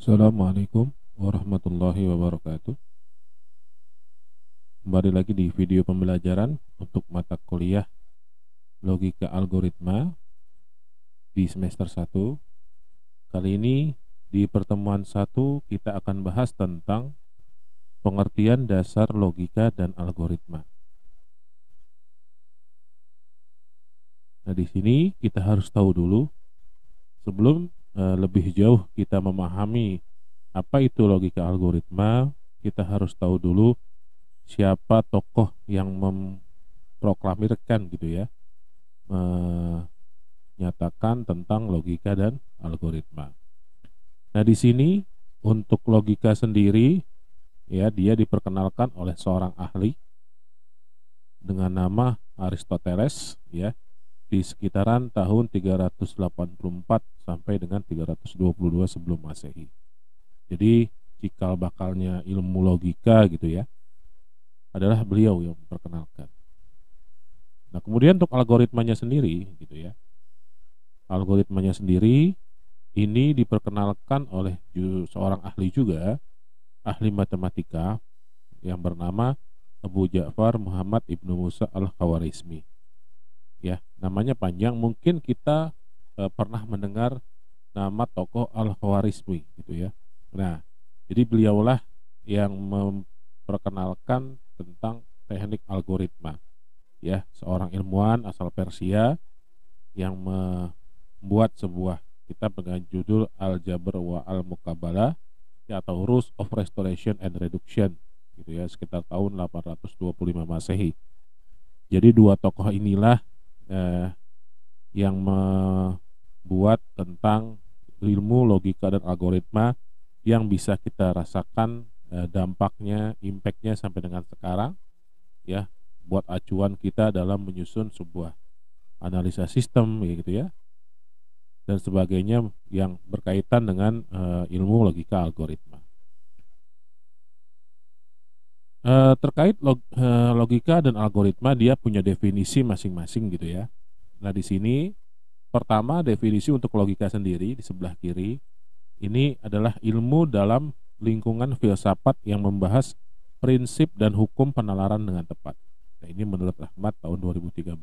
Assalamualaikum warahmatullahi wabarakatuh. Kembali lagi di video pembelajaran untuk mata kuliah Logika Algoritma di semester 1. Kali ini di pertemuan 1 kita akan bahas tentang pengertian dasar logika dan algoritma. Nah, di sini kita harus tahu dulu sebelum lebih jauh kita memahami apa itu logika algoritma, kita harus tahu dulu siapa tokoh yang memproklamirkan gitu ya, menyatakan tentang logika dan algoritma. Nah, di sini untuk logika sendiri ya, dia diperkenalkan oleh seorang ahli dengan nama Aristoteles ya, di sekitaran tahun 384 sampai dengan 322 sebelum Masehi. Jadi cikal bakalnya ilmu logika gitu ya, adalah beliau yang memperkenalkan. Nah, kemudian untuk algoritmanya sendiri gitu ya. Algoritmanya sendiri ini diperkenalkan oleh seorang ahli juga, ahli matematika yang bernama Abu Ja'far Muhammad Ibnu Musa Al-Khawarizmi. Ya, namanya panjang, mungkin kita pernah mendengar nama tokoh Al-Khawarizmi gitu ya. Nah, jadi beliaulah yang memperkenalkan tentang teknik algoritma ya, seorang ilmuwan asal Persia yang membuat sebuah kitab dengan judul Al-Jabr wa Al-Muqabalah ya, atau Rules of Restoration and Reduction gitu ya, sekitar tahun 825 Masehi. Jadi dua tokoh inilah yang membuat tentang ilmu logika dan algoritma yang bisa kita rasakan dampaknya, impactnya sampai dengan sekarang ya, buat acuan kita dalam menyusun sebuah analisa sistem gitu ya, dan sebagainya yang berkaitan dengan ilmu logika algoritma. Terkait logika dan algoritma, dia punya definisi masing-masing gitu ya. Nah, di sini pertama, definisi untuk logika sendiri di sebelah kiri ini adalah ilmu dalam lingkungan filsafat yang membahas prinsip dan hukum penalaran dengan tepat. Nah, ini menurut Rahmat tahun 2013.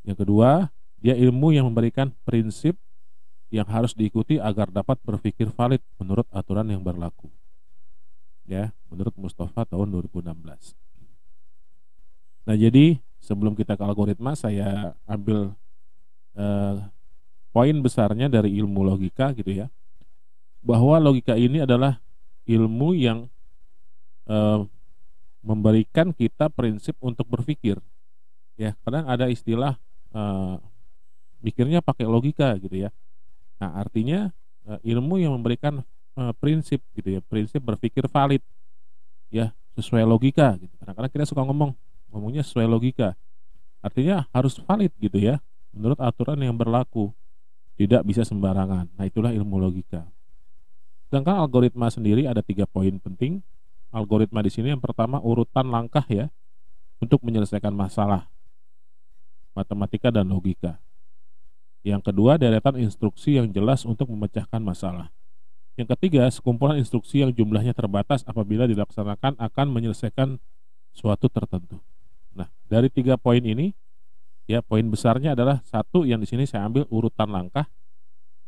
Yang kedua, dia ilmu yang memberikan prinsip yang harus diikuti agar dapat berpikir valid menurut aturan yang berlaku. Ya, menurut Mustafa tahun 2016. Nah, jadi sebelum kita ke algoritma, saya ambil poin besarnya dari ilmu logika gitu ya, bahwa logika ini adalah ilmu yang memberikan kita prinsip untuk berpikir ya. Kadang ada istilah mikirnya pakai logika gitu ya. Nah, artinya ilmu yang memberikan prinsip gitu ya, prinsip berpikir valid ya, sesuai logika gitu. Kadang-kadang kita suka ngomongnya sesuai logika, artinya harus valid gitu ya, menurut aturan yang berlaku, tidak bisa sembarangan. Nah, itulah ilmu logika. Sedangkan algoritma sendiri ada 3 poin penting. Algoritma di sini yang pertama urutan langkah ya, untuk menyelesaikan masalah matematika dan logika. Yang kedua, deretan instruksi yang jelas untuk memecahkan masalah. Yang ketiga, sekumpulan instruksi yang jumlahnya terbatas apabila dilaksanakan akan menyelesaikan suatu tertentu. Nah, dari 3 poin ini, ya, poin besarnya adalah satu, yang di sini saya ambil urutan langkah.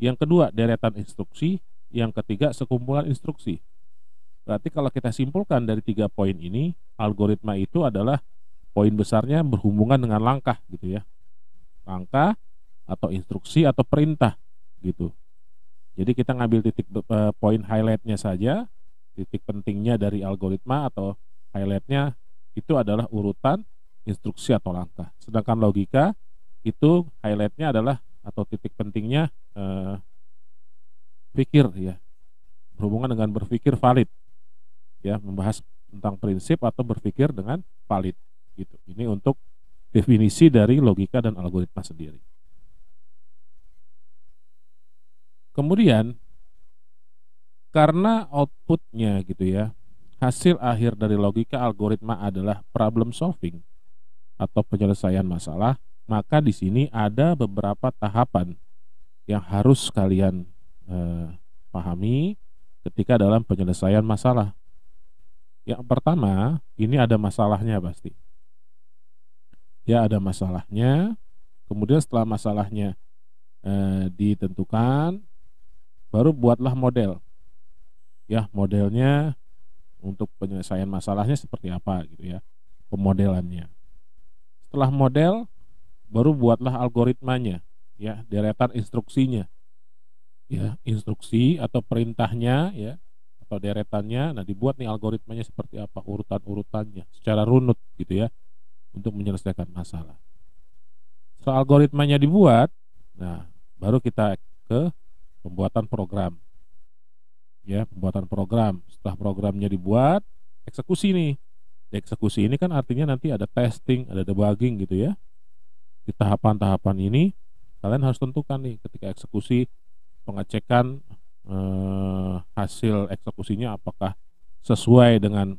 Yang kedua, deretan instruksi. Yang ketiga, sekumpulan instruksi. Berarti kalau kita simpulkan dari 3 poin ini, algoritma itu adalah poin besarnya berhubungan dengan langkah gitu ya. Langkah atau instruksi atau perintah gitu. Jadi kita ngambil titik poin highlightnya saja, titik pentingnya dari algoritma atau highlightnya itu adalah urutan, instruksi atau langkah. Sedangkan logika itu highlightnya adalah atau titik pentingnya pikir ya, berhubungan dengan berpikir valid ya, membahas tentang prinsip atau berpikir dengan valid gitu. Ini untuk definisi dari logika dan algoritma sendiri. Kemudian karena outputnya gitu ya, hasil akhir dari logika algoritma adalah problem solving atau penyelesaian masalah, maka di sini ada beberapa tahapan yang harus kalian pahami ketika dalam penyelesaian masalah. Yang pertama, ini ada masalahnya pasti. Ya, ada masalahnya. Kemudian setelah masalahnya ditentukan, baru buatlah model. Ya, modelnya untuk penyelesaian masalahnya seperti apa gitu ya, pemodelannya. Setelah model, baru buatlah algoritmanya, ya, deretan instruksinya, ya, instruksi atau perintahnya, ya, atau deretannya. Nah, dibuat nih algoritmanya seperti apa, urutan-urutannya secara runut gitu ya, untuk menyelesaikan masalah. Setelah algoritmanya dibuat, nah, baru kita ke pembuatan program. Ya, pembuatan program. Setelah programnya dibuat, eksekusi nih. Eksekusi ini kan artinya nanti ada testing, ada debugging gitu ya. Di tahapan-tahapan ini kalian harus tentukan nih ketika eksekusi, pengecekan hasil eksekusinya apakah sesuai dengan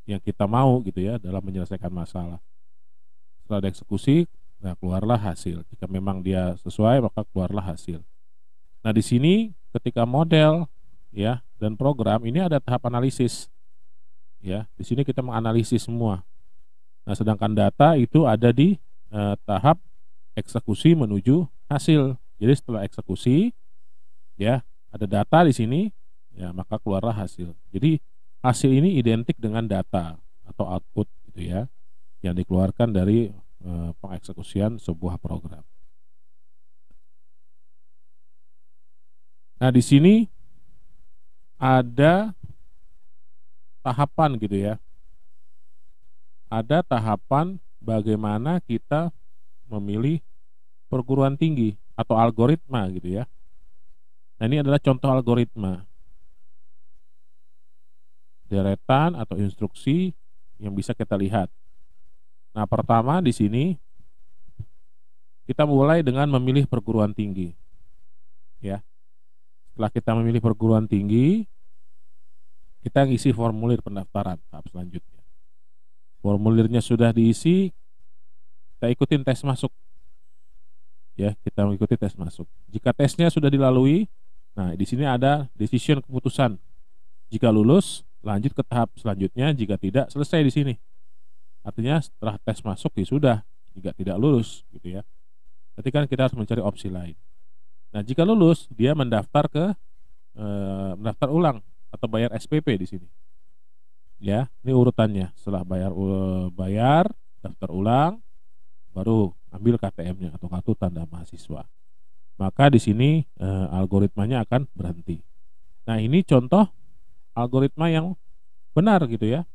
yang kita mau gitu ya dalam menyelesaikan masalah. Setelah dieksekusi, nah keluarlah hasil. Jika memang dia sesuai, maka keluarlah hasil. Nah, di sini ketika model ya dan program ini ada tahap analisis. Ya, di sini kita menganalisis semua. Nah, sedangkan data itu ada di tahap eksekusi menuju hasil. Jadi setelah eksekusi ya, ada data di sini, ya maka keluarlah hasil. Jadi hasil ini identik dengan data atau output gitu ya, yang dikeluarkan dari pengeksekusian sebuah program. Nah, di sini ada tahapan gitu ya. Ada tahapan bagaimana kita memilih perguruan tinggi atau algoritma gitu ya. Nah, ini adalah contoh algoritma. Deretan atau instruksi yang bisa kita lihat. Nah, pertama di sini kita mulai dengan memilih perguruan tinggi. Ya. Setelah kita memilih perguruan tinggi, kita ngisi formulir pendaftaran tahap selanjutnya. Formulirnya sudah diisi, kita ikutin tes masuk. Ya, kita mengikuti tes masuk. Jika tesnya sudah dilalui, nah di sini ada decision, keputusan. Jika lulus, lanjut ke tahap selanjutnya. Jika tidak, selesai di sini. Artinya setelah tes masuk ya sudah. Jika tidak lulus, gitu ya. Berarti kan kita harus mencari opsi lain. Nah, jika lulus, dia mendaftar mendaftar ulang atau bayar SPP di sini. Ya, ini urutannya. Setelah bayar, daftar ulang, baru ambil KTM-nya atau kartu tanda mahasiswa. Maka di sini algoritmanya akan berhenti. Nah, ini contoh algoritma yang benar gitu ya.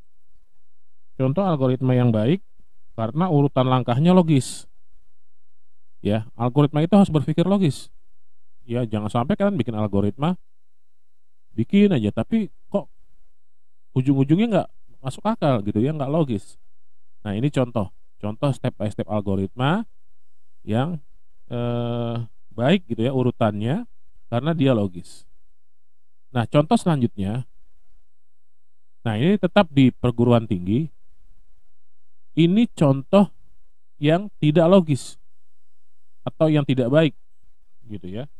Contoh algoritma yang baik karena urutan langkahnya logis. Ya, algoritma itu harus berpikir logis. Ya, jangan sampai kalian bikin algoritma, bikin aja tapi kok ujung-ujungnya nggak masuk akal gitu ya, nggak logis. Nah, ini contoh step by step algoritma yang baik gitu ya urutannya karena dia logis. Nah, contoh selanjutnya, nah ini tetap di perguruan tinggi. Ini contoh yang tidak logis atau yang tidak baik gitu ya.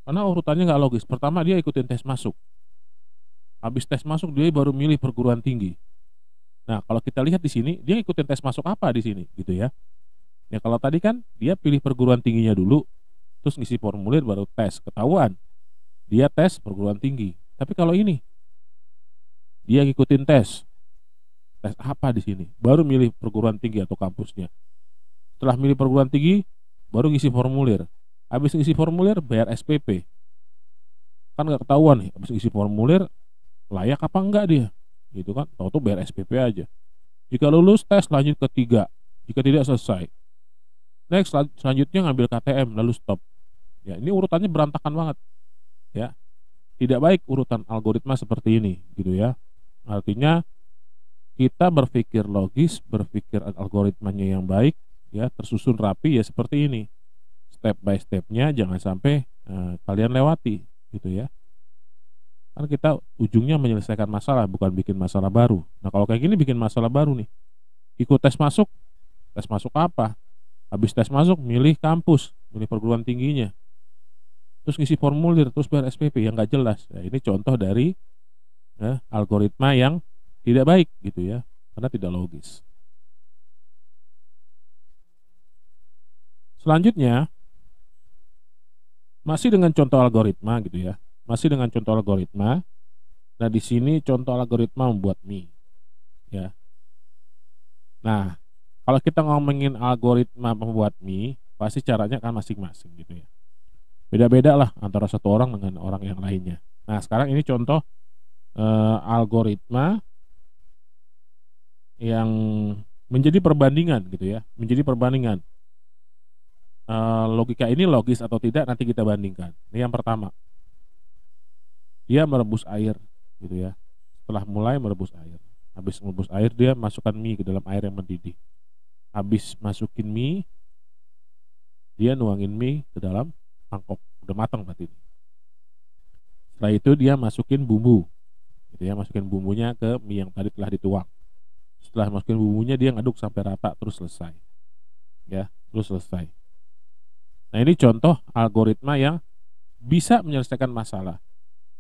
Karena urutannya nggak logis. Pertama dia ikutin tes masuk. Habis tes masuk dia baru milih perguruan tinggi. Nah, kalau kita lihat di sini, dia ikutin tes masuk apa di sini gitu ya. Ya kalau tadi kan dia pilih perguruan tingginya dulu, terus ngisi formulir baru tes, ketahuan. Dia tes perguruan tinggi. Tapi kalau ini dia ngikutin tes. Tes apa di sini? Baru milih perguruan tinggi atau kampusnya. Setelah milih perguruan tinggi, baru ngisi formulir. Habis ngisi formulir bayar SPP. Kan nggak ketahuan nih, habis ngisi formulir layak apa enggak dia. Gitu kan, tahu-tahu bayar SPP aja. Jika lulus tes lanjut ke 3. Jika tidak selesai. Next selanjutnya ngambil KTM lalu stop. Ya, ini urutannya berantakan banget. Ya. Tidak baik urutan algoritma seperti ini gitu ya. Artinya kita berpikir logis, berpikir algoritmanya yang baik ya, tersusun rapi ya seperti ini. Step by stepnya jangan sampai kalian lewati gitu ya. Kan kita ujungnya menyelesaikan masalah, bukan bikin masalah baru. Nah, kalau kayak gini bikin masalah baru nih. Ikut tes masuk apa? Habis tes masuk milih kampus, milih perguruan tingginya. terus ngisi formulir, terus bayar SPP yang nggak jelas. Nah, ini contoh dari algoritma yang tidak baik gitu ya, karena tidak logis. Selanjutnya, masih dengan contoh algoritma gitu ya. Masih dengan contoh algoritma. Nah, di sini contoh algoritma membuat mie ya. Nah, kalau kita ngomongin algoritma membuat mie, pasti caranya kan masing-masing gitu ya. Beda-beda lah antara satu orang dengan orang yang lainnya. Nah, sekarang ini contoh algoritma yang menjadi perbandingan gitu ya, menjadi perbandingan. Logika ini logis atau tidak nanti kita bandingkan. Ini yang pertama. Dia merebus air gitu ya. Setelah mulai merebus air. Habis merebus air dia masukkan mie ke dalam air yang mendidih. Habis masukin mie, dia nuangin mie ke dalam mangkok. Udah matang berarti. Setelah itu dia masukin bumbu. Gitu ya, masukin bumbunya ke mie yang tadi telah dituang. Setelah masukin bumbunya dia ngaduk sampai rata terus selesai. Ya, terus selesai. Nah, ini contoh algoritma yang bisa menyelesaikan masalah.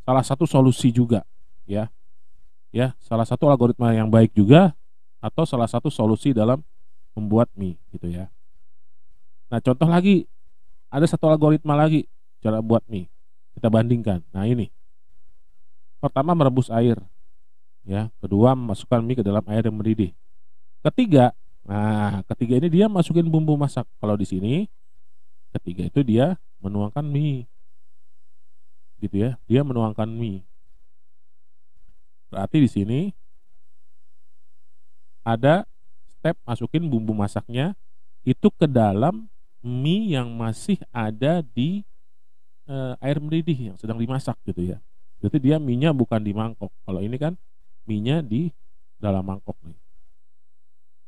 Salah satu solusi juga, ya. Ya, salah satu algoritma yang baik juga atau salah satu solusi dalam membuat mie gitu ya. Nah, contoh lagi, ada satu algoritma lagi cara buat mie. Kita bandingkan. Nah, ini. Pertama merebus air. Ya, kedua memasukkan mie ke dalam air yang mendidih. Ketiga ini dia masukin bumbu masak. Kalau di sini ketiga itu dia menuangkan mie. Gitu ya, dia menuangkan mie. Berarti di sini ada step masukin bumbu masaknya itu ke dalam mie yang masih ada di air mendidih yang sedang dimasak gitu ya. Berarti dia mie-nya bukan di mangkok. Kalau ini kan mie-nya di dalam mangkok nih.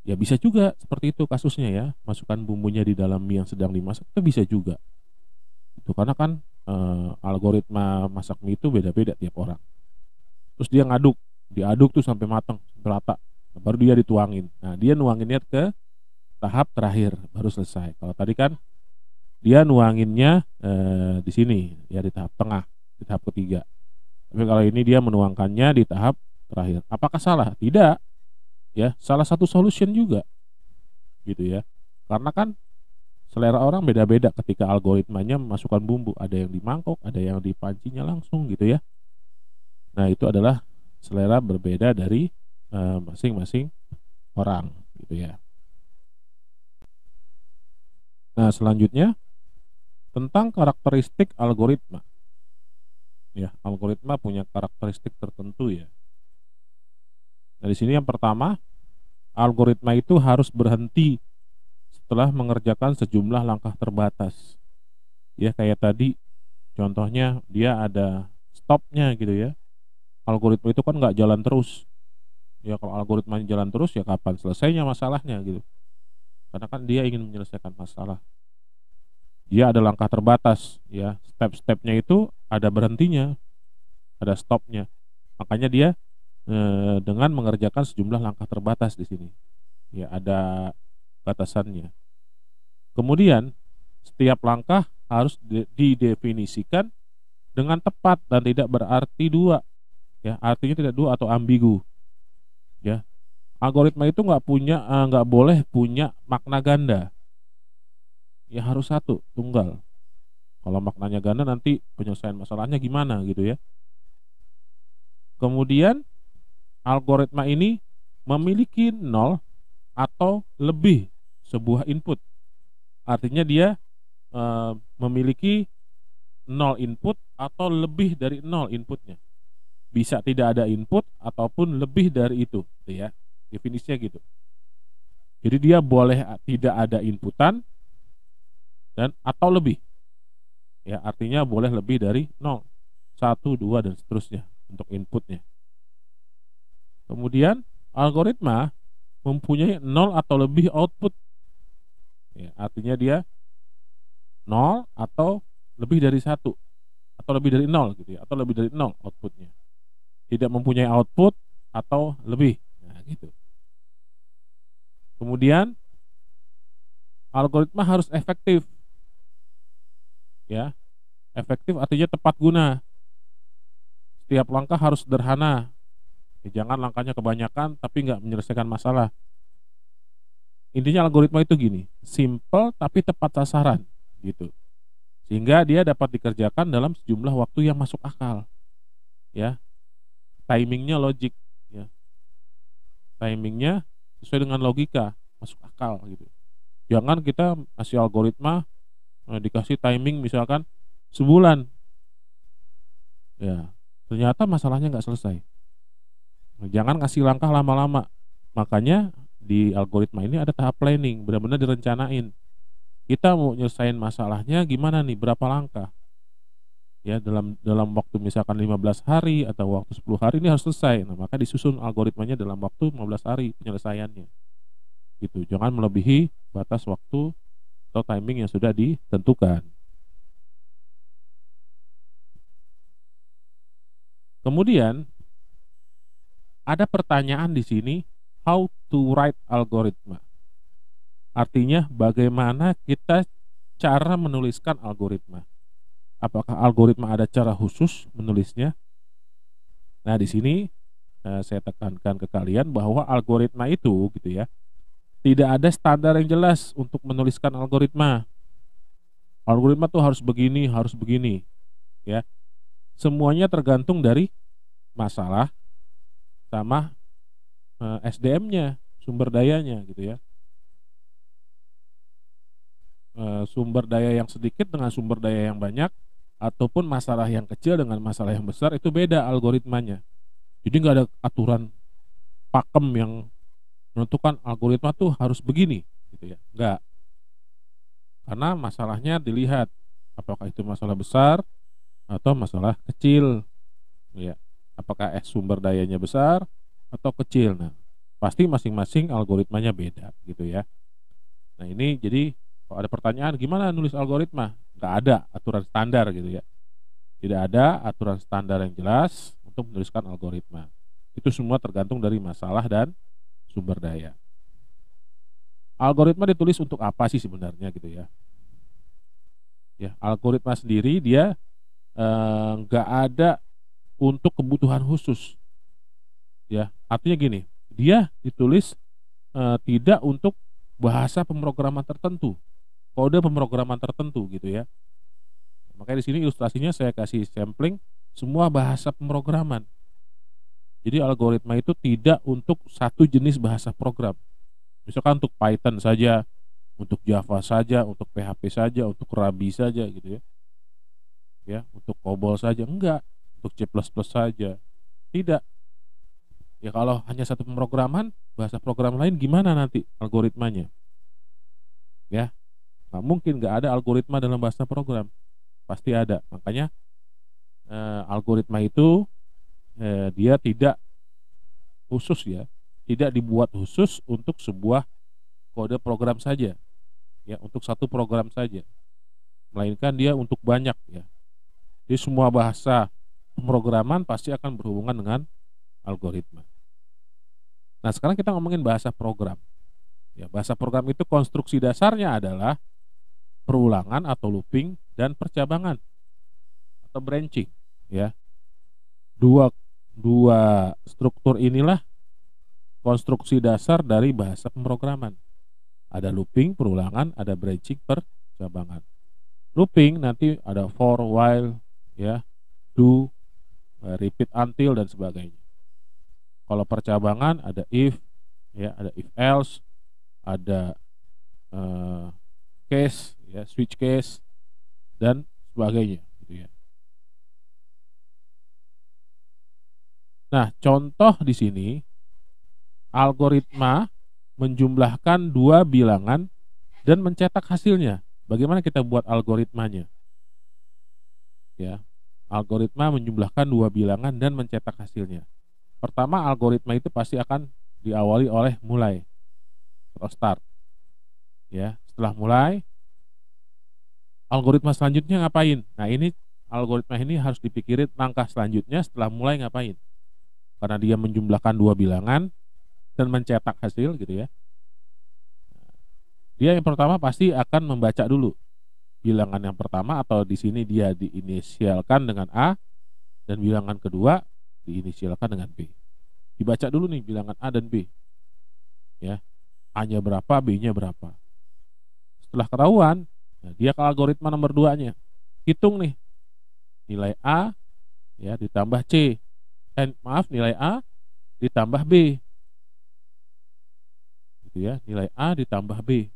Ya bisa juga seperti itu kasusnya ya. Masukkan bumbunya di dalam mie yang sedang dimasak itu bisa juga. Itu karena kan algoritma masak mie itu beda-beda tiap orang. Terus dia diaduk tuh sampai matang, sampai rata. Baru dia dituangin. Nah, dia nuanginnya ke tahap terakhir baru selesai. Kalau tadi kan dia nuanginnya di sini ya di tahap tengah, di tahap ketiga. Tapi kalau ini dia menuangkannya di tahap terakhir. Apakah salah? Tidak. Ya, salah satu solution juga. Gitu ya. Karena kan selera orang beda-beda ketika algoritmanya memasukkan bumbu. Ada yang di mangkok, ada yang di pancinya langsung gitu ya. Nah, itu adalah selera berbeda dari masing-masing orang gitu ya. Nah, selanjutnya tentang karakteristik algoritma. Ya, algoritma punya karakteristik tertentu ya. Nah, di sini yang pertama, algoritma itu harus berhenti setelah mengerjakan sejumlah langkah terbatas. Ya, kayak tadi contohnya dia ada stopnya gitu ya. Algoritma itu kan nggak jalan terus. Ya, kalau algoritmanya jalan terus ya kapan selesainya masalahnya gitu. Karena kan dia ingin menyelesaikan masalah. Dia ada langkah terbatas ya. Step-stepnya itu ada berhentinya, ada stopnya. Makanya dia dengan mengerjakan sejumlah langkah terbatas di sini. Ya, ada batasannya. Kemudian setiap langkah harus didefinisikan dengan tepat dan tidak berarti dua. Ya, artinya tidak dua atau ambigu. Ya, algoritma itu nggak boleh punya makna ganda. Ya harus satu, tunggal. Kalau maknanya ganda nanti penyelesaian masalahnya gimana gitu ya. Kemudian algoritma ini memiliki 0 atau lebih sebuah input. Artinya dia memiliki 0 input atau lebih dari 0 inputnya. Bisa tidak ada input ataupun lebih dari itu, gitu ya. Definisinya gitu. Jadi dia boleh tidak ada inputan dan atau lebih. Ya, artinya boleh lebih dari 0, 1, 2 dan seterusnya untuk inputnya. Kemudian algoritma mempunyai 0 atau lebih output. Ya, artinya dia 0 atau lebih dari 1 atau lebih dari 0 gitu ya, atau lebih dari 0 outputnya. Tidak mempunyai output atau lebih. Nah, gitu. Kemudian algoritma harus efektif. Ya. Efektif artinya tepat guna. Setiap langkah harus sederhana. Jangan langkahnya kebanyakan tapi nggak menyelesaikan masalah. Intinya algoritma itu gini, simple tapi tepat sasaran gitu. Sehingga dia dapat dikerjakan dalam sejumlah waktu yang masuk akal. Ya, timingnya logik, ya. Timingnya sesuai dengan logika, masuk akal gitu. Jangan kita kasih algoritma dikasih timing misalkan sebulan, ya ternyata masalahnya nggak selesai. Jangan kasih langkah lama-lama. Makanya di algoritma ini ada tahap planning, benar-benar direncanain. Kita mau nyelesain masalahnya gimana nih, berapa langkah? Ya, dalam waktu misalkan 15 hari atau waktu 10 hari ini harus selesai. Nah, maka disusun algoritmanya dalam waktu 15 hari penyelesaiannya. Gitu. Jangan melebihi batas waktu atau timing yang sudah ditentukan. Kemudian ada pertanyaan di sini, how to write algoritma. Artinya bagaimana kita cara menuliskan algoritma. Apakah algoritma ada cara khusus menulisnya? Nah, di sini saya tekankan ke kalian bahwa algoritma itu gitu ya, tidak ada standar yang jelas untuk menuliskan algoritma. Algoritma tuh harus begini, ya. Semuanya tergantung dari masalah sama SDM-nya, sumber dayanya gitu ya. Sumber daya yang sedikit dengan sumber daya yang banyak, ataupun masalah yang kecil dengan masalah yang besar, itu beda algoritmanya. Jadi nggak ada aturan pakem yang menentukan algoritma tuh harus begini gitu ya, nggak. Karena masalahnya dilihat apakah itu masalah besar atau masalah kecil, ya. Apakah sumber dayanya besar atau kecil. Nah, pasti masing-masing algoritmanya beda gitu ya. Nah, ini jadi kalau ada pertanyaan gimana nulis algoritma, nggak ada aturan standar gitu ya. Tidak ada aturan standar yang jelas untuk menuliskan algoritma. Itu semua tergantung dari masalah dan sumber daya. Algoritma ditulis untuk apa sih sebenarnya gitu ya? Ya, algoritma sendiri dia nggak ada untuk kebutuhan khusus. Ya, artinya gini, dia ditulis tidak untuk bahasa pemrograman tertentu, kode pemrograman tertentu gitu ya. Makanya di sini ilustrasinya saya kasih sampling semua bahasa pemrograman. Jadi algoritma itu tidak untuk satu jenis bahasa program. Misalkan untuk Python saja, untuk Java saja, untuk PHP saja, untuk Ruby saja gitu ya. Ya, untuk COBOL saja enggak, untuk C++ saja. Tidak. Ya kalau hanya satu pemrograman, bahasa program lain gimana nanti algoritmanya? Ya, nggak mungkin nggak ada algoritma dalam bahasa program, pasti ada. Makanya algoritma itu dia tidak khusus ya, tidak dibuat khusus untuk sebuah kode program saja, ya untuk satu program saja, melainkan dia untuk banyak ya. Jadi semua bahasa pemrograman pasti akan berhubungan dengan algoritma. Nah, sekarang kita ngomongin bahasa program. Ya, bahasa program itu konstruksi dasarnya adalah perulangan atau looping dan percabangan atau branching, ya. Dua struktur inilah konstruksi dasar dari bahasa pemrograman. Ada looping, perulangan, ada branching, percabangan. Looping nanti ada for, while, ya, do, repeat until dan sebagainya. Kalau percabangan ada if, ya, ada if else, ada case, ya, switch case dan sebagainya, gitu ya. Nah, contoh di sini algoritma menjumlahkan dua bilangan dan mencetak hasilnya. Bagaimana kita buat algoritmanya? Ya, algoritma menjumlahkan dua bilangan dan mencetak hasilnya. Pertama, algoritma itu pasti akan diawali oleh mulai atau start. Ya, setelah mulai, algoritma selanjutnya ngapain? Nah, ini algoritma ini harus dipikirin langkah selanjutnya setelah mulai ngapain. Karena dia menjumlahkan dua bilangan dan mencetak hasil gitu ya. Dia yang pertama pasti akan membaca dulu bilangan yang pertama atau di sini dia diinisialkan dengan A dan bilangan kedua diinisialkan dengan B. Dibaca dulu nih bilangan A dan B. Ya. A-nya berapa, B-nya berapa. Setelah ketahuan, nah dia ke algoritma nomor 2-nya. Hitung nih. Nilai A ya ditambah C. Nilai A ditambah B. Gitu ya, nilai A ditambah B.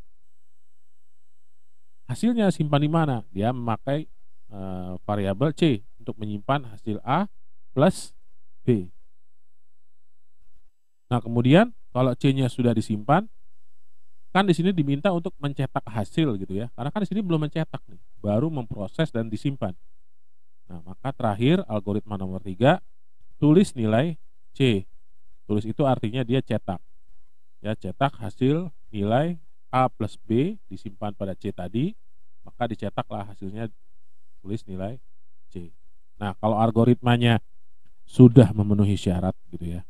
Hasilnya simpan di mana? Dia memakai variabel C untuk menyimpan hasil A plus B. Nah, kemudian kalau C-nya sudah disimpan, kan di sini diminta untuk mencetak hasil gitu ya. Karena kan di sini belum mencetak nih, baru memproses dan disimpan. Nah, maka terakhir algoritma nomor 3, tulis nilai C. Tulis itu artinya dia cetak. Ya, cetak hasil nilai A plus B disimpan pada C tadi, maka dicetaklah hasilnya tulis nilai C. Nah, kalau algoritmanya sudah memenuhi syarat gitu ya,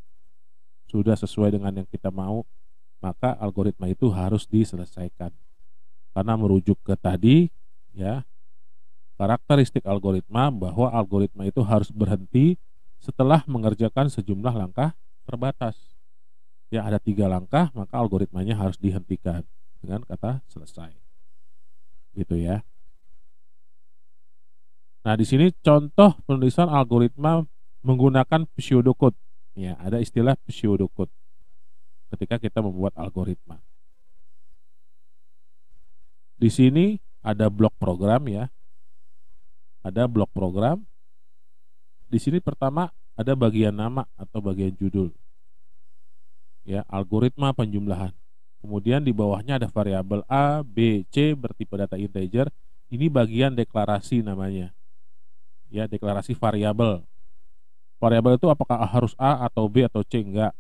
sudah sesuai dengan yang kita mau, maka algoritma itu harus diselesaikan. Karena merujuk ke tadi ya, karakteristik algoritma bahwa algoritma itu harus berhenti setelah mengerjakan sejumlah langkah terbatas. Ya, ada 3 langkah, maka algoritmanya harus dihentikan dengan kata selesai. Gitu ya. Nah, di sini contoh penulisan algoritma menggunakan pseudocode. Ya, ada istilah pseudocode ketika kita membuat algoritma. Di sini ada blok program ya. Ada blok program. Di sini pertama ada bagian nama atau bagian judul. Ya, algoritma penjumlahan. Kemudian di bawahnya ada variabel A, B, C bertipe data integer. Ini bagian deklarasi namanya. Ya, deklarasi variabel. Variabel itu apakah harus A atau B atau C? Enggak.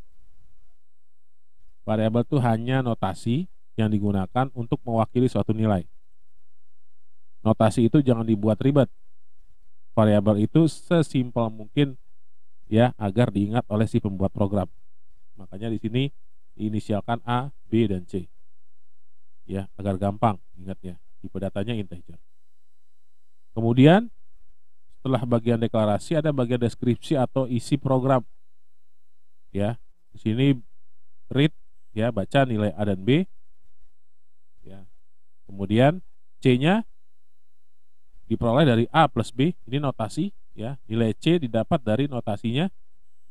Variabel itu hanya notasi yang digunakan untuk mewakili suatu nilai. Notasi itu jangan dibuat ribet. Variabel itu sesimpel mungkin ya agar diingat oleh si pembuat program. Makanya di sini diinisialkan A, B dan C. Ya, agar gampang ingatnya. Tipe datanya integer. Kemudian setelah bagian deklarasi ada bagian deskripsi atau isi program. Ya, di sini read ya, baca nilai A dan B. Ya. Kemudian C-nya diperoleh dari A plus B, ini notasi ya. Nilai C didapat dari notasinya.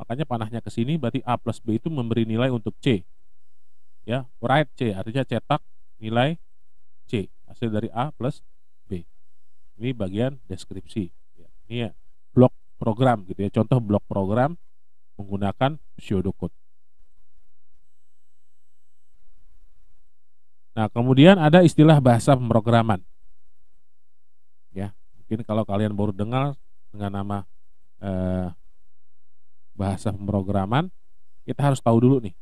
Makanya panahnya ke sini berarti A plus B itu memberi nilai untuk C. Ya, write C artinya cetak nilai C, hasil dari A plus B. Ini bagian deskripsi. Ya, ini ya blok program gitu ya. Contoh blok program menggunakan pseudocode. Nah, kemudian ada istilah bahasa pemrograman. Ya, mungkin kalau kalian baru dengar dengan nama bahasa pemrograman, kita harus tahu dulu nih,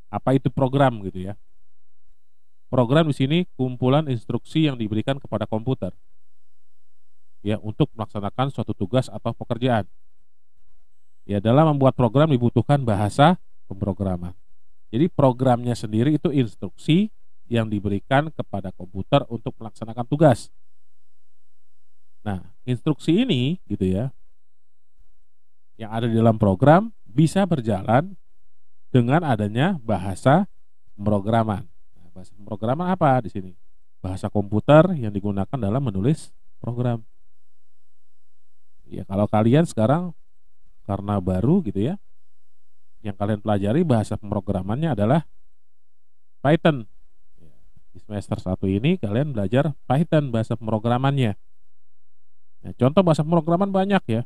apa itu program gitu ya. Program di sini kumpulan instruksi yang diberikan kepada komputer. Ya, untuk melaksanakan suatu tugas atau pekerjaan. Ya, dalam membuat program dibutuhkan bahasa pemrograman. Jadi programnya sendiri itu instruksi yang diberikan kepada komputer untuk melaksanakan tugas. Nah, instruksi ini gitu ya, yang ada di dalam program bisa berjalan dengan adanya bahasa pemrograman. Nah, bahasa pemrograman apa di sini? Bahasa komputer yang digunakan dalam menulis program. Ya, kalau kalian sekarang karena baru gitu ya, yang kalian pelajari bahasa pemrogramannya adalah Python. Di semester 1 ini kalian belajar Python bahasa pemrogramannya. Nah, contoh bahasa pemrograman banyak ya.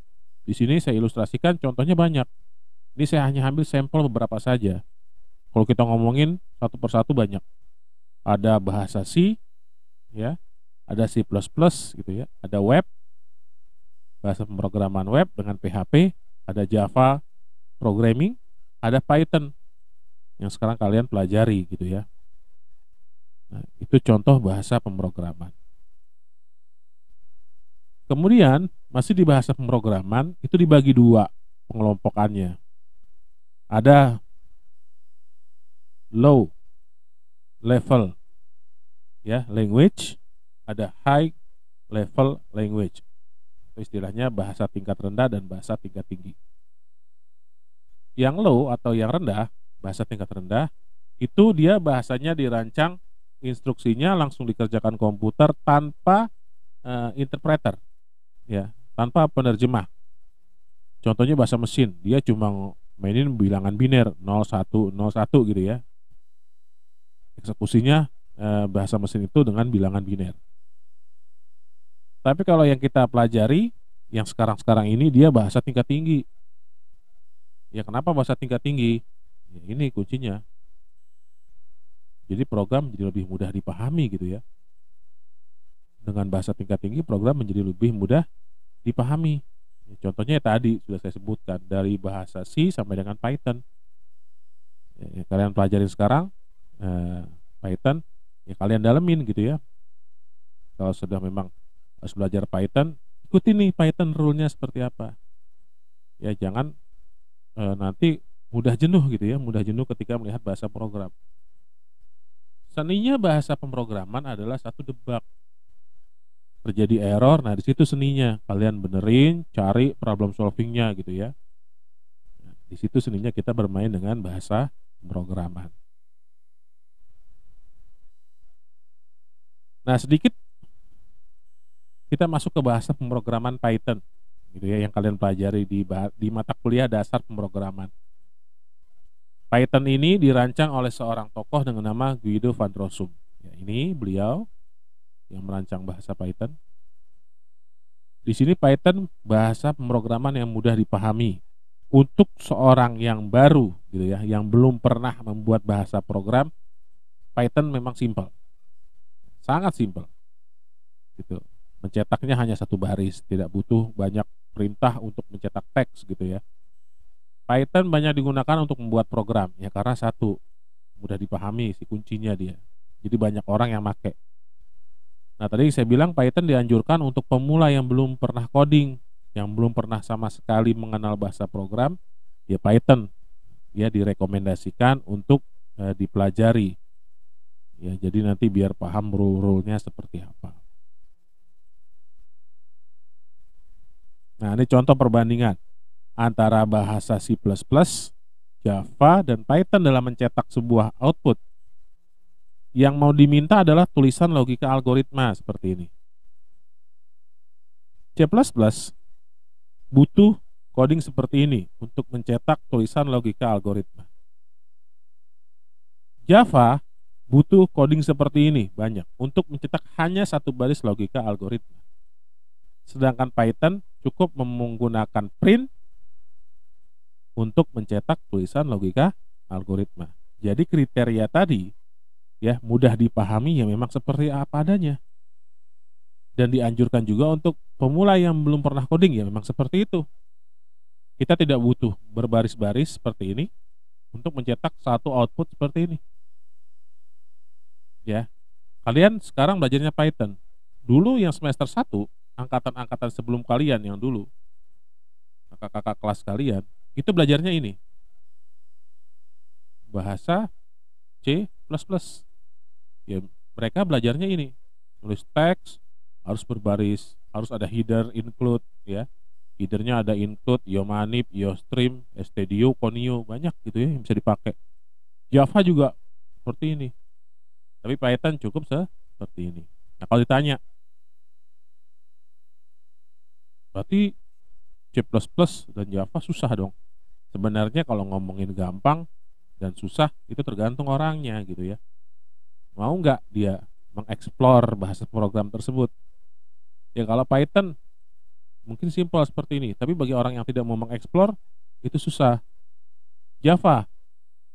Di sini saya ilustrasikan contohnya banyak. Ini saya hanya ambil sampel beberapa saja. Kalau kita ngomongin satu persatu banyak. Ada bahasa C, ya, ada C++ gitu ya, ada web, bahasa pemrograman web dengan PHP, ada Java programming, ada Python yang sekarang kalian pelajari gitu ya. Nah, itu contoh bahasa pemrograman. Kemudian masih di bahasa pemrograman itu dibagi 2 pengelompokannya. Ada low level ya language, ada high level language. Itu istilahnya bahasa tingkat rendah dan bahasa tingkat tinggi. Yang low atau yang rendah, bahasa tingkat rendah, itu dia bahasanya dirancang, instruksinya langsung dikerjakan komputer tanpa interpreter, ya, tanpa penerjemah. Contohnya bahasa mesin, dia cuma mainin bilangan biner 0101 gitu ya. Eksekusinya bahasa mesin itu dengan bilangan biner. Tapi kalau yang kita pelajari, yang sekarang-sekarang ini dia bahasa tingkat tinggi. Ya kenapa bahasa tingkat tinggi? Ya, ini kuncinya. Jadi program menjadi lebih mudah dipahami gitu ya. Dengan bahasa tingkat tinggi program menjadi lebih mudah dipahami. Ya, contohnya tadi sudah saya sebutkan dari bahasa C sampai dengan Python. Ya, kalian pelajari sekarang Python, ya kalian dalemin gitu ya. Kalau sudah memang harus belajar Python, ikuti nih Python rule-nya seperti apa. Ya jangan nanti mudah jenuh gitu ya, mudah jenuh ketika melihat bahasa program. Seninya bahasa pemrograman adalah satu debug. Terjadi error, nah di situ seninya. Kalian benerin, cari problem solvingnya gitu ya. Nah, di situ seninya kita bermain dengan bahasa pemrograman. Nah sedikit kita masuk ke bahasa pemrograman Python gitu ya, yang kalian pelajari di mata kuliah dasar pemrograman. Python ini dirancang oleh seorang tokoh dengan nama Guido van Rossum. Ya, ini beliau yang merancang bahasa Python. Di sini Python bahasa pemrograman yang mudah dipahami untuk seorang yang baru gitu ya, yang belum pernah membuat bahasa program. Python memang simpel, sangat simpel. Gitu. Mencetaknya hanya satu baris, tidak butuh banyak perintah untuk mencetak teks gitu ya. Python banyak digunakan untuk membuat program ya karena satu, mudah dipahami si kuncinya dia. Jadi banyak orang yang pakai. Nah tadi saya bilang Python dianjurkan untuk pemula yang belum pernah coding, yang belum pernah sama sekali mengenal bahasa program, ya Python ya direkomendasikan untuk dipelajari. Ya jadi nanti biar paham rule-rule-nya seperti apa. Nah ini contoh perbandingan antara bahasa C++, Java, dan Python dalam mencetak sebuah output. Yang mau diminta adalah tulisan logika algoritma seperti ini. C++ butuh coding seperti ini untuk mencetak tulisan logika algoritma. Java butuh coding seperti ini banyak untuk mencetak hanya satu baris logika algoritma. Sedangkan Python cukup menggunakan print untuk mencetak tulisan logika algoritma. Jadi kriteria tadi ya mudah dipahami ya memang seperti apa adanya. Dan dianjurkan juga untuk pemula yang belum pernah coding ya memang seperti itu. Kita tidak butuh berbaris-baris seperti ini untuk mencetak satu output seperti ini. Ya. Kalian sekarang belajarnya Python. Dulu yang semester 1, angkatan-angkatan sebelum kalian yang dulu, kakak-kakak kelas kalian, itu belajarnya ini. Bahasa C++. Ya, mereka belajarnya ini. Nulis teks, harus berbaris, harus ada header, include, ya. Headernya ada include, iomanib, iostream, stdio, conio, banyak gitu ya yang bisa dipakai. Java juga seperti ini. Tapi Python cukup seperti ini. Nah, kalau ditanya, berarti C++ dan Java susah dong. Sebenarnya kalau ngomongin gampang dan susah itu tergantung orangnya gitu ya. Mau nggak dia mengeksplor bahasa program tersebut? Ya kalau Python mungkin simpel seperti ini, tapi bagi orang yang tidak mau mengeksplor itu susah. Java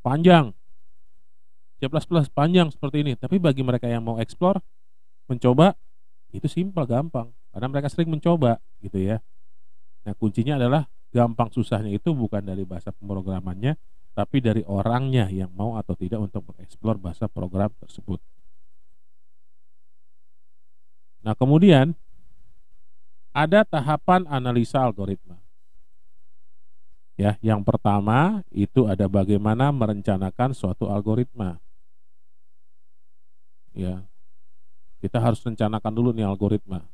panjang, C++ panjang seperti ini, tapi bagi mereka yang mau eksplor, mencoba itu simpel gampang karena mereka sering mencoba gitu ya. Nah kuncinya adalah gampang susahnya itu bukan dari bahasa pemrogramannya, tapi dari orangnya yang mau atau tidak untuk mengeksplor bahasa program tersebut. Nah kemudian ada tahapan analisa algoritma. Ya, yang pertama itu ada bagaimana merencanakan suatu algoritma. Ya, kita harus rencanakan dulu nih algoritma.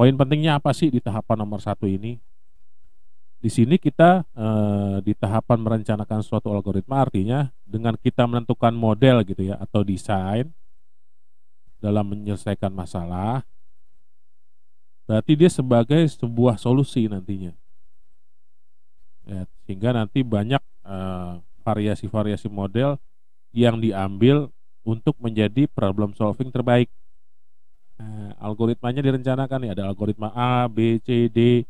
Poin pentingnya apa sih di tahapan nomor 1 ini? Di sini kita di tahapan merencanakan suatu algoritma, artinya dengan kita menentukan model gitu ya atau desain dalam menyelesaikan masalah, berarti dia sebagai sebuah solusi nantinya. Ya, sehingga nanti banyak variasi-variasi model yang diambil untuk menjadi problem solving terbaik. Algoritmanya direncanakan nih, ada algoritma A, B, C, D,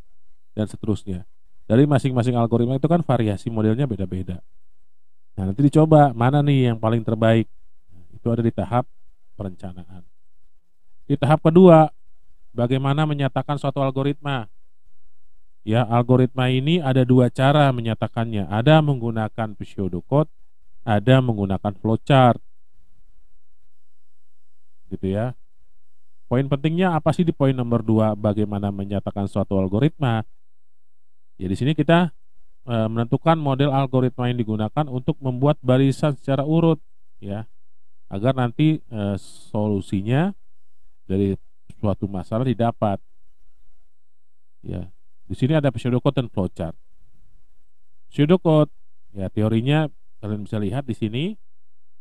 dan seterusnya. Dari masing-masing algoritma itu kan variasi modelnya beda-beda. Nah, nanti dicoba mana nih yang paling terbaik. Itu ada di tahap perencanaan. Di tahap kedua, bagaimana menyatakan suatu algoritma. Ya, algoritma ini ada 2 cara menyatakannya. Ada menggunakan pseudocode, ada menggunakan flowchart. Gitu ya. Poin pentingnya apa sih di poin nomor 2, bagaimana menyatakan suatu algoritma? Ya, di sini kita menentukan model algoritma yang digunakan untuk membuat barisan secara urut, ya, agar nanti solusinya dari suatu masalah didapat. Ya, di sini ada pseudocode dan flowchart. Pseudocode, ya teorinya kalian bisa lihat di sini.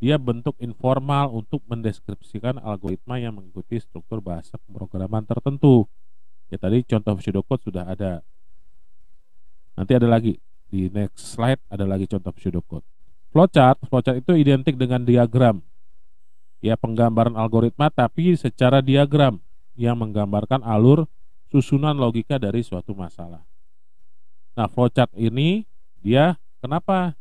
Dia bentuk informal untuk mendeskripsikan algoritma yang mengikuti struktur bahasa pemrograman tertentu. Ya tadi contoh pseudocode sudah ada. Nanti ada lagi di next slide, ada lagi contoh pseudocode. Flowchart itu identik dengan diagram. Ya, penggambaran algoritma tapi secara diagram yang menggambarkan alur susunan logika dari suatu masalah. Nah, flowchart ini dia kenapa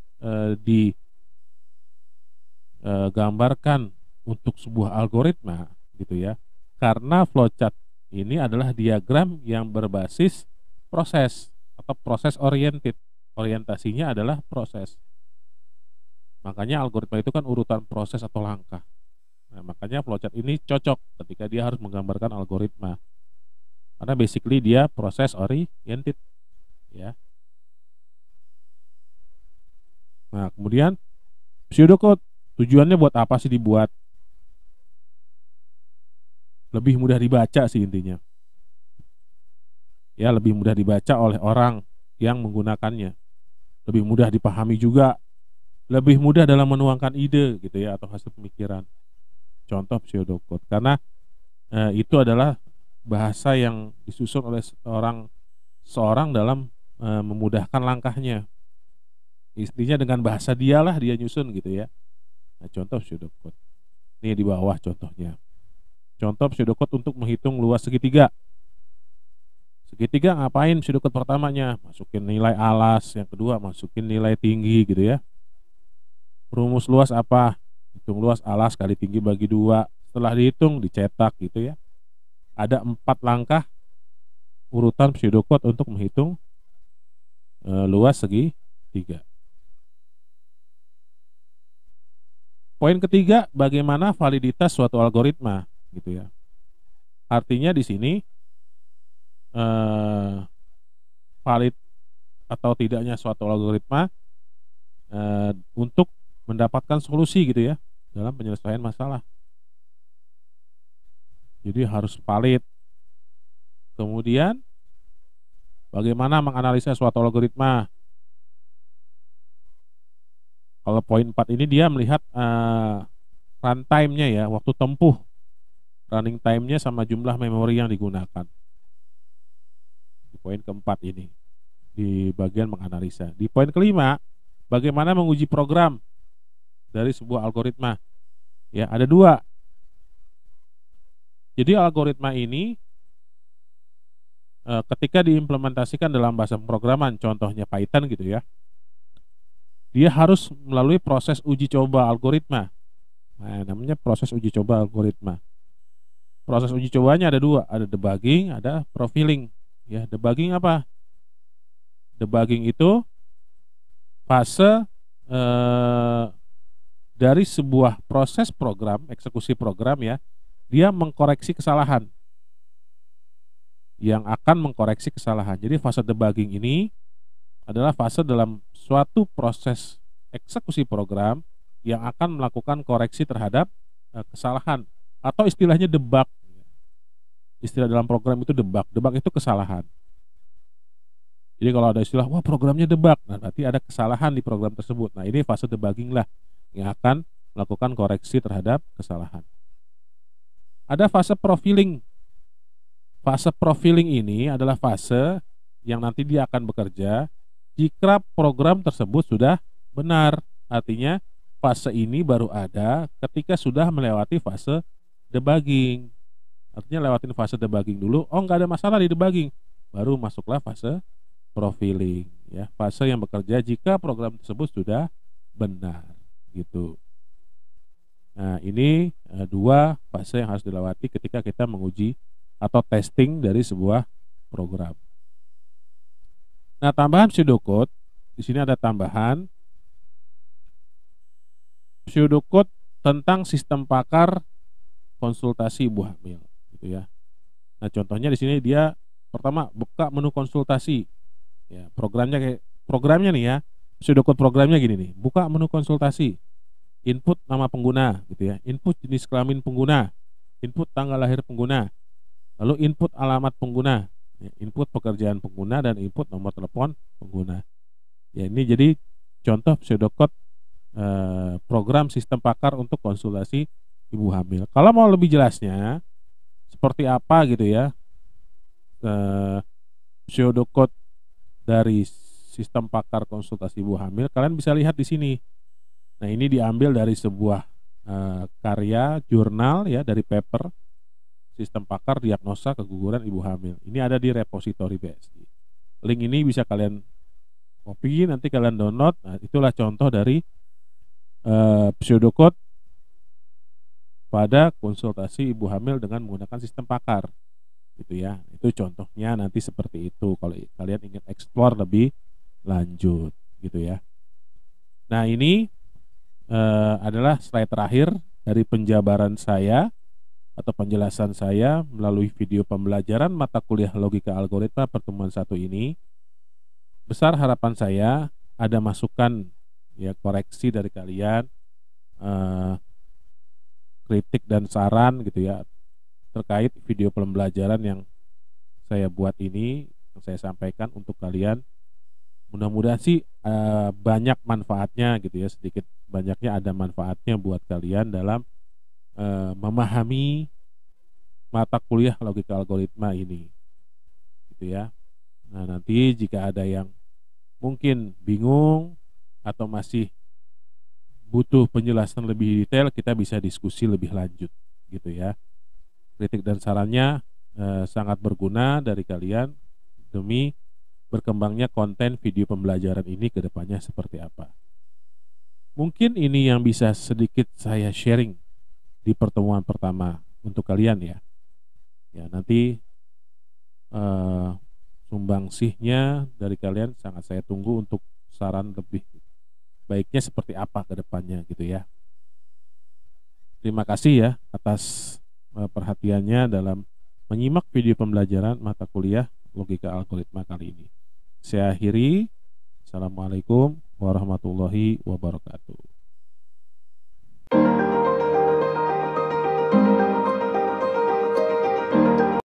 digambarkan untuk sebuah algoritma gitu ya? Karena flowchart ini adalah diagram yang berbasis proses atau proses oriented. Orientasinya adalah proses. Makanya algoritma itu kan urutan proses atau langkah. Nah, makanya flowchart ini cocok ketika dia harus menggambarkan algoritma. Karena basically dia proses oriented, ya. Nah, kemudian pseudocode tujuannya buat apa sih dibuat? Lebih mudah dibaca sih intinya. Ya, lebih mudah dibaca oleh orang yang menggunakannya. Lebih mudah dipahami juga. Lebih mudah dalam menuangkan ide gitu ya atau hasil pemikiran. Contoh pseudocode. Karena itu adalah bahasa yang disusun oleh seorang dalam memudahkan langkahnya. Intinya dengan bahasa dialah dia nyusun gitu ya. Nah, contoh pseudocode. Ini di bawah contohnya. Contoh pseudocode untuk menghitung luas segitiga. Segitiga ngapain pseudocode pertamanya? Masukin nilai alas, yang kedua masukin nilai tinggi gitu ya. Rumus luas apa? Hitung luas alas kali tinggi bagi 2. Setelah dihitung dicetak gitu ya. Ada 4 langkah urutan pseudocode untuk menghitung luas segitiga. Poin ketiga, bagaimana validitas suatu algoritma, gitu ya. Artinya di sini valid atau tidaknya suatu algoritma untuk mendapatkan solusi gitu ya dalam penyelesaian masalah. Jadi harus valid. Kemudian bagaimana menganalisa suatu algoritma? Kalau poin 4 ini dia melihat runtime-nya ya, waktu tempuh, running time-nya sama jumlah memori yang digunakan. Di poin keempat ini, di bagian menganalisa. Di poin kelima, bagaimana menguji program dari sebuah algoritma. Ya, ada 2. Jadi algoritma ini ketika diimplementasikan dalam bahasa pemrograman, contohnya Python gitu ya, dia harus melalui proses uji coba algoritma. Nah, namanya proses uji coba algoritma. Proses uji cobanya ada 2, ada debugging, ada profiling. Ya, debugging apa? Debugging itu fase dari sebuah proses program, eksekusi program ya, dia mengkoreksi kesalahan. Yang akan mengkoreksi kesalahan. Jadi fase debugging ini adalah fase dalam suatu proses eksekusi program yang akan melakukan koreksi terhadap kesalahan atau istilahnya debug. istilah dalam program itu debug. Debug itu kesalahan. Jadi kalau ada istilah, wah programnya debug, nah berarti ada kesalahan di program tersebut. Nah ini fase debugging lah yang akan melakukan koreksi terhadap kesalahan. Ada fase profiling. Fase profiling ini adalah fase yang nanti dia akan bekerja jika program tersebut sudah benar. Artinya fase ini baru ada ketika sudah melewati fase debugging. Artinya lewatin fase debugging dulu, oh nggak ada masalah di debugging, baru masuklah fase profiling, ya, fase yang bekerja jika program tersebut sudah benar, gitu. Nah, ini dua fase yang harus dilewati ketika kita menguji atau testing dari sebuah program. Nah, tambahan pseudocode, di sini ada tambahan pseudocode tentang sistem pakar konsultasi ibu hamil, gitu ya. Nah, contohnya di sini dia pertama buka menu konsultasi. Ya, programnya nih ya, pseudocode programnya gini nih, buka menu konsultasi, input nama pengguna gitu ya, input jenis kelamin pengguna, input tanggal lahir pengguna, lalu input alamat pengguna, ya, input pekerjaan pengguna, dan input nomor telepon pengguna. Ya, ini jadi contoh pseudocode program sistem pakar untuk konsultasi ibu hamil. Kalau mau lebih jelasnya seperti apa gitu ya, pseudocode dari sistem pakar konsultasi ibu hamil, kalian bisa lihat di sini. Nah, ini diambil dari sebuah karya jurnal ya, dari paper sistem pakar diagnosa keguguran ibu hamil. Ini ada di repositori BSI. Link ini bisa kalian copy, nanti kalian download. Nah, itulah contoh dari pseudocode pada konsultasi ibu hamil dengan menggunakan sistem pakar. Gitu ya, itu contohnya nanti seperti itu kalau kalian ingin explore lebih lanjut, gitu ya. Nah, ini adalah slide terakhir dari penjabaran saya atau penjelasan saya melalui video pembelajaran mata kuliah logika algoritma pertemuan 1 ini. Besar harapan saya ada masukan ya, koreksi dari kalian, kritik dan saran gitu ya, terkait video pembelajaran yang saya buat ini, yang saya sampaikan untuk kalian. Mudah-mudahan sih banyak manfaatnya gitu ya, sedikit banyaknya ada manfaatnya buat kalian dalam memahami mata kuliah logika algoritma ini, gitu ya. Nah, nanti jika ada yang mungkin bingung atau masih butuh penjelasan lebih detail, kita bisa diskusi lebih lanjut, gitu ya. Kritik dan sarannya sangat berguna dari kalian demi berkembangnya konten video pembelajaran ini ke depannya seperti apa. Mungkin ini yang bisa sedikit saya sharing di pertemuan pertama untuk kalian ya. Ya, nanti sumbangsihnya dari kalian sangat saya tunggu untuk saran lebih baiknya seperti apa ke depannya gitu ya. Terima kasih ya atas perhatiannya dalam menyimak video pembelajaran mata kuliah logika algoritma kali ini. Saya akhiri. Assalamualaikum warahmatullahi wabarakatuh.